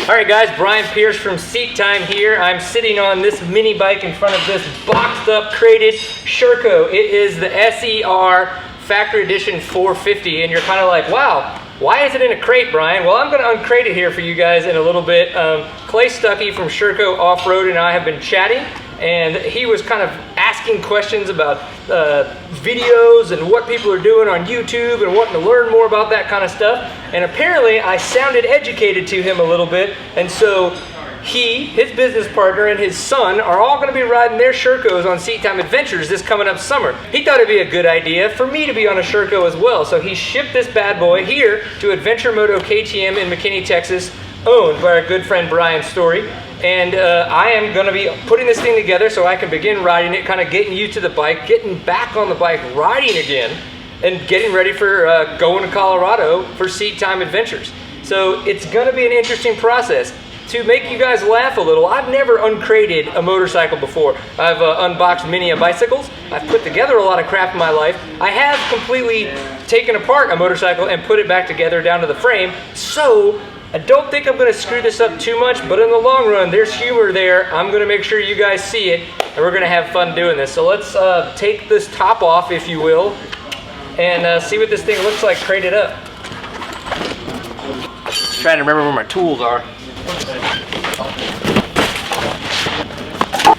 Alright guys, Brian Pierce from Seat Time here. I'm sitting on this mini bike in front of this boxed up, crated Sherco. It is the SEF-R Factory Edition 450, and you're kind of like, wow, why is it in a crate, Brian? Well, I'm going to uncrate it here for you guys in a little bit. Clay Stuckey from Sherco Off-Road and I have been chatting, and he was kind of asking questions about videos and what people are doing on YouTube and wanting to learn more about that kind of stuff. And apparently I sounded educated to him a little bit, and so he, his business partner, and his son are all going to be riding their Shercos on Seat Time Adventures this coming up summer. He thought it'd be a good idea for me to be on a Sherco as well, so he shipped this bad boy here to Adventure Moto KTM in McKinney, Texas, owned by our good friend Brian Story. And I am going to be putting this thing together so I can begin riding it, kind of getting used to the bike, getting back on the bike, riding again, and getting ready for going to Colorado for Seat Time Adventures. So it's going to be an interesting process. To make you guys laugh a little, I've never uncrated a motorcycle before. I've unboxed many bicycles. I've put together a lot of crap in my life. I have completely taken apart a motorcycle and put it back together down to the frame. So I don't think I'm going to screw this up too much, but in the long run, there's humor there. I'm going to make sure you guys see it, and we're going to have fun doing this. So let's take this top off, if you will, and see what this thing looks like crated up. Trying to remember where my tools are.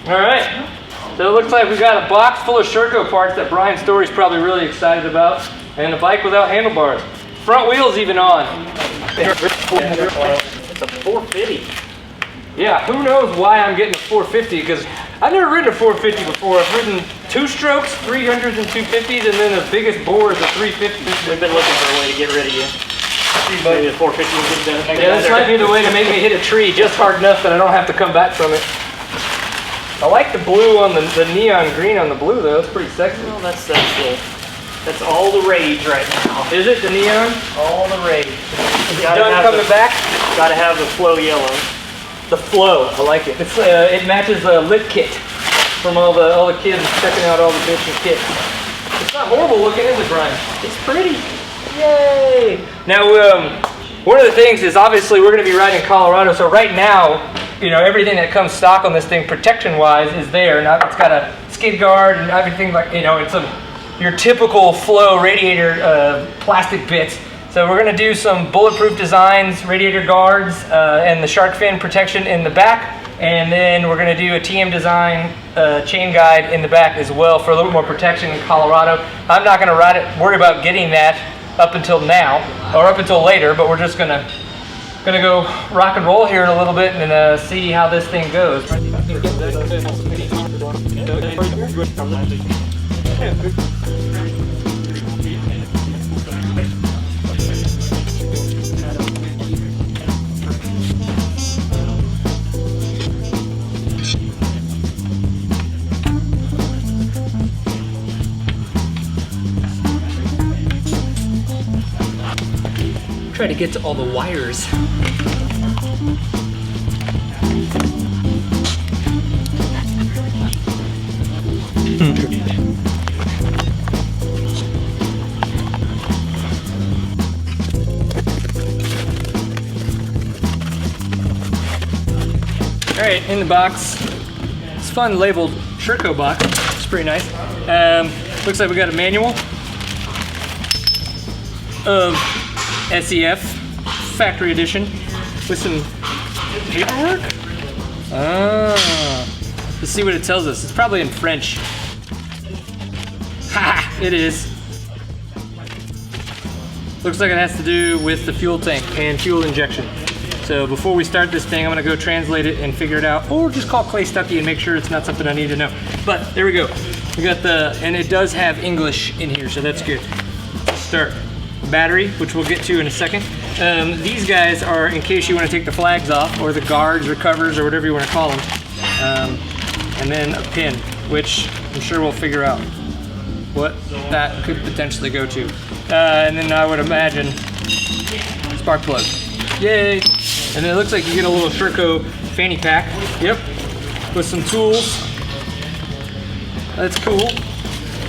All right, so it looks like we got a box full of Sherco parts that Brian Story's probably really excited about, and a bike without handlebars. Front wheels even on. It's a 450. Yeah, who knows why I'm getting a 450, because I've never ridden a 450 before. I've ridden 2-strokes, 300s and 250s, and then the biggest bore is a 350. We've been looking for a way to get rid of you. Maybe the 450 will get done. Yeah, this might be the way to make me hit a tree just hard enough that I don't have to come back from it. I like the blue on the neon green on the blue though. It's pretty sexy. Well, that's all the rage right now. Is it the neon? All the rage. Done coming back? Gotta have the flow yellow. The flow, I like it. It's it matches the lit kit from all the kids checking out all the bits and kits. It's not horrible looking, is it, Brian? It's pretty. Yay! Now, one of the things is obviously we're going to be riding in Colorado, so right now, you know, everything that comes stock on this thing, protection-wise, is there. Now it's got a skid guard and everything, like, you know, and some your typical flow radiator plastic bits. So we're going to do some bulletproof designs, radiator guards, and the shark fin protection in the back. And then we're going to do a TM design chain guide in the back as well for a little more protection in Colorado. I'm not going to worry about getting that up until now, or up until later, but we're just gonna go rock and roll here in a little bit and see how this thing goes. Try to get to all the wires. All right, in the box. It's fun labeled Sherco box. It's pretty nice. Looks like we got a manual of SEF Factory Edition with some paperwork. Let's see what it tells us. It's probably in French. Ha! It is. Looks like it has to do with the fuel tank and fuel injection. So before we start this thing, I'm gonna go translate it and figure it out, or just call Clay Stuckey and make sure it's not something I need to know. But there we go. We got and it does have English in here, so that's good. Let's start. Battery, which we'll get to in a second. These guys are in case you want to take the flags off, or the guards or covers or whatever you want to call them. And then a pin, which I'm sure we'll figure out what that could potentially go to. And then I would imagine spark plug. Yay! And it looks like you get a little Sherco fanny pack. Yep. With some tools. That's cool.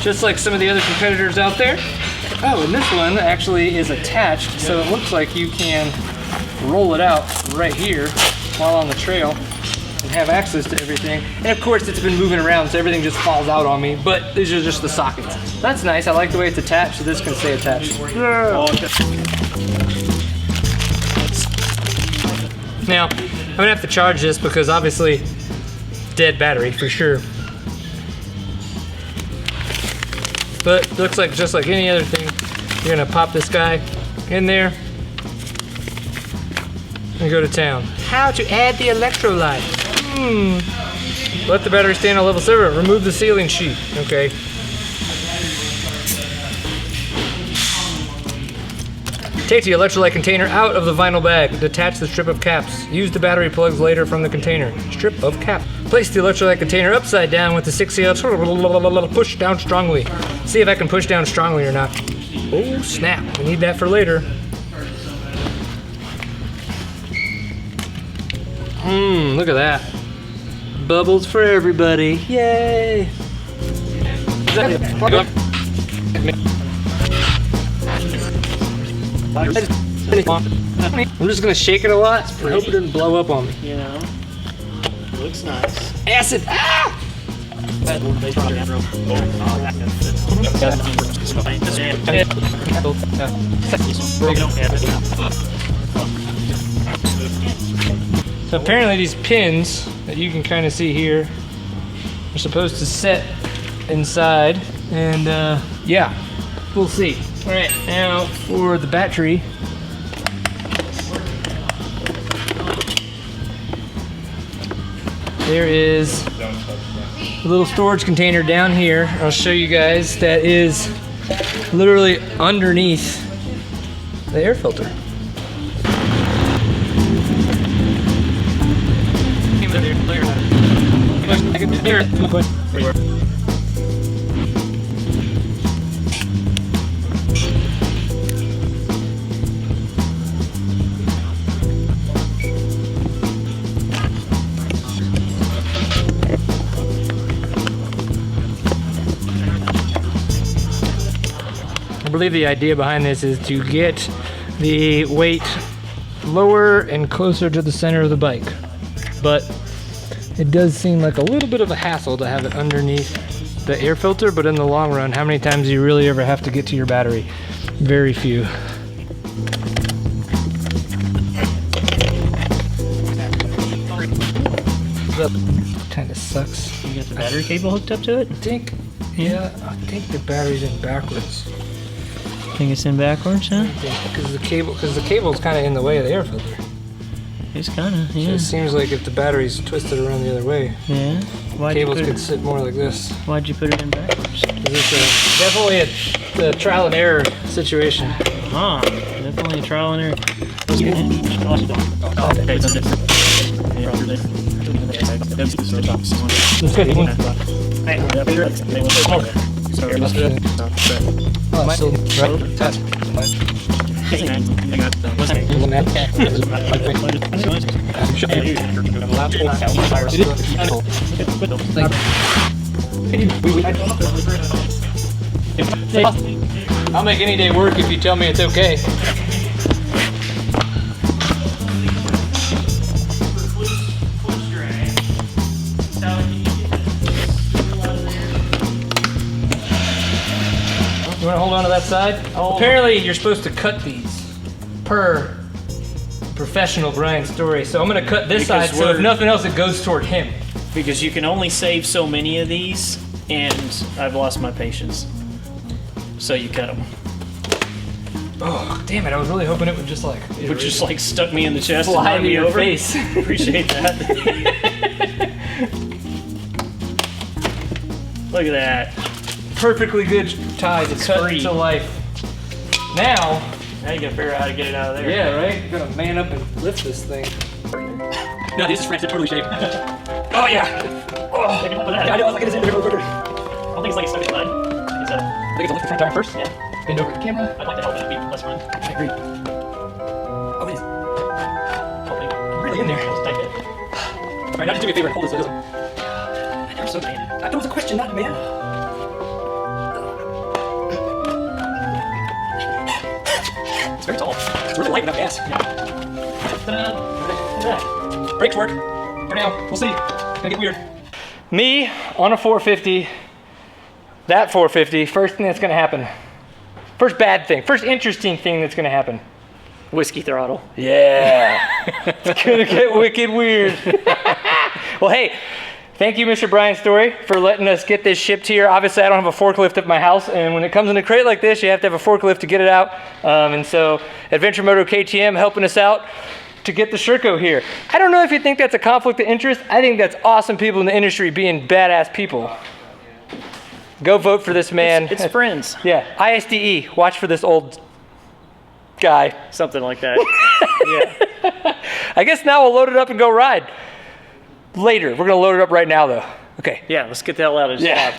Just like some of the other competitors out there. Oh, and this one actually is attached, so it looks like you can roll it out right here while on the trail and have access to everything. And of course it's been moving around, so everything just falls out on me, but these are just the sockets. That's nice. I like the way it's attached, so this can stay attached. Now, I'm gonna have to charge this because obviously dead battery for sure. But looks like just like any other thing, you're gonna pop this guy in there and go to town. How to add the electrolyte? Let the battery stand on level 7. Remove the sealing sheet. Okay. Take the electrolyte container out of the vinyl bag. Detach the strip of caps. Use the battery plugs later from the container. Strip of cap. Place the electrolyte container upside down with the 6CL. Push down strongly. See if I can push down strongly or not. Oh snap, we need that for later. Look at that. Bubbles for everybody, yay! I'm just gonna shake it a lot. I hope it doesn't blow up on me. You know, it looks nice. Acid! Ah! So apparently these pins that you can kind of see here are supposed to set inside, and yeah, we'll see. All right, now for the battery. There is a little storage container down here. I'll show you guys. That is literally underneath the air filter. I believe the idea behind this is to get the weight lower and closer to the center of the bike. But it does seem like a little bit of a hassle to have it underneath the air filter, but in the long run, how many times do you really ever have to get to your battery? Very few. Kind of sucks. You got the battery cable hooked up to it? I think the battery's in backwards. Think it's in backwards, huh? Because the cable's kind of in the way of the air filter. It's kind of, yeah. So it seems like if the battery's twisted around the other way, yeah. Cables could sit more like this. Why'd you put it in backwards? It's definitely a trial and error situation. Ah, definitely a trial and error. I'll make any day work if you tell me it's okay. You want to hold on to that side? Apparently you're supposed to cut these per professional Brian story. So I'm going to cut this side so if nothing else it goes toward him. Because you can only save so many of these, and I've lost my patience. So you cut them. Oh, damn it. I was really hoping it would just like... It would just like stuck me in the chest fly and to me your over. face. Appreciate that. Look at that. Perfectly good tie to cut free. to life. Now you gotta figure out how to get it out of there. Yeah, right? You gotta man up and lift this thing. No, this is French, totally shaved. Oh, yeah. Oh. I know, I was like, it's in there. I don't think it's like a stuck inside. I think it's a lift the front tire first. Yeah. Bend over the camera. I'd like to help it be less fun. I agree. Oh, it is. Hopefully. Really in there. Just tight it. All right, now just do me a favor and hold this so it doesn't... I'm so bad. That was a question, not a man. It's very tall. It's really light without gas. Yeah. Brakes work. For now. We'll see. Gonna get weird. Me on a 450, that 450, first thing that's gonna happen. First bad thing, first interesting thing that's gonna happen. Whiskey throttle. Yeah. It's gonna get wicked weird. Well, hey, thank you, Mr. Brian Story, for letting us get this shipped here. Obviously, I don't have a forklift at my house, and when it comes in a crate like this, you have to have a forklift to get it out. And so, Adventure Moto KTM helping us out to get the Sherco here. I don't know if you think that's a conflict of interest. I think that's awesome people in the industry being badass people. Go vote for this man. It's friends. Yeah, ISDE, watch for this old guy. Something like that. Yeah. I guess now we'll load it up and go ride. Later, we're gonna load it up right now though. Okay. Yeah, let's get the hell out of this job.